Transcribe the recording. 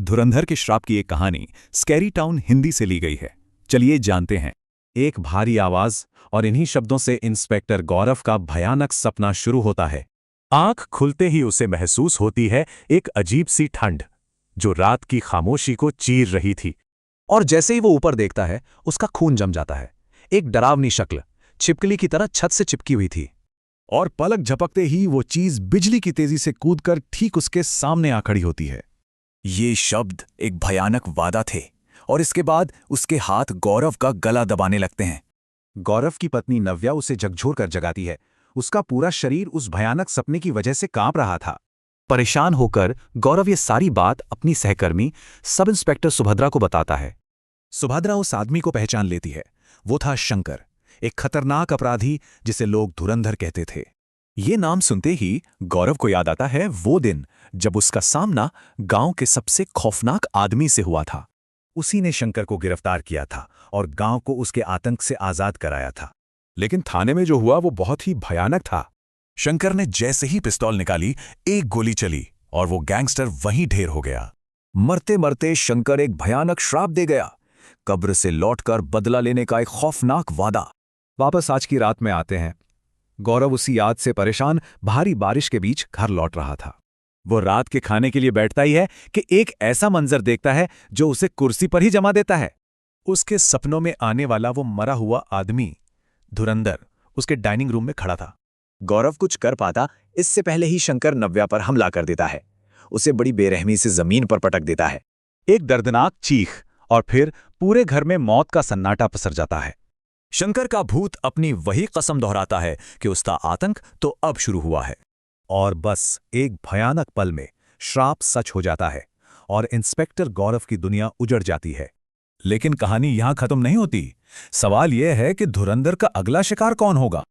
धुरंधर के श्राप की एक कहानी स्कैरी टाउन हिंदी से ली गई है। चलिए जानते हैं। एक भारी आवाज और इन्हीं शब्दों से इंस्पेक्टर गौरव का भयानक सपना शुरू होता है। आंख खुलते ही उसे महसूस होती है एक अजीब सी ठंड जो रात की खामोशी को चीर रही थी। और जैसे ही वो ऊपर देखता है उसका खून जम जाता है। एक डरावनी शक्ल छिपकली की तरह छत से चिपकी हुई थी और पलक झपकते ही वो चीज बिजली की तेजी से कूदकर ठीक उसके सामने आ खड़ी होती है। ये शब्द एक भयानक वादा थे और इसके बाद उसके हाथ गौरव का गला दबाने लगते हैं। गौरव की पत्नी नव्या उसे झकझोर कर जगाती है। उसका पूरा शरीर उस भयानक सपने की वजह से कांप रहा था। परेशान होकर गौरव ये सारी बात अपनी सहकर्मी सब इंस्पेक्टर सुभद्रा को बताता है। सुभद्रा उस आदमी को पहचान लेती है। वो था शंकर, एक खतरनाक अपराधी जिसे लोग धुरंधर कहते थे। ये नाम सुनते ही गौरव को याद आता है वो दिन जब उसका सामना गांव के सबसे खौफनाक आदमी से हुआ था। उसी ने शंकर को गिरफ्तार किया था और गांव को उसके आतंक से आजाद कराया था। लेकिन थाने में जो हुआ वो बहुत ही भयानक था। शंकर ने जैसे ही पिस्तौल निकाली, एक गोली चली और वो गैंगस्टर वहीं ढेर हो गया। मरते मरते शंकर एक भयानक श्राप दे गया, कब्र से लौटकर बदला लेने का एक खौफनाक वादा। वापस आज की रात में आते हैं। गौरव उसी याद से परेशान भारी बारिश के बीच घर लौट रहा था। वो रात के खाने के लिए बैठता ही है कि एक ऐसा मंजर देखता है जो उसे कुर्सी पर ही जमा देता है। उसके सपनों में आने वाला वो मरा हुआ आदमी धुरंधर उसके डाइनिंग रूम में खड़ा था। गौरव कुछ कर पाता इससे पहले ही शंकर नव्या पर हमला कर देता है। उसे बड़ी बेरहमी से जमीन पर पटक देता है। एक दर्दनाक चीख और फिर पूरे घर में मौत का सन्नाटा पसर जाता है। शंकर का भूत अपनी वही कसम दोहराता है कि उसका आतंक तो अब शुरू हुआ है। और बस एक भयानक पल में श्राप सच हो जाता है और इंस्पेक्टर गौरव की दुनिया उजड़ जाती है। लेकिन कहानी यहां खत्म नहीं होती। सवाल यह है कि धुरंधर का अगला शिकार कौन होगा।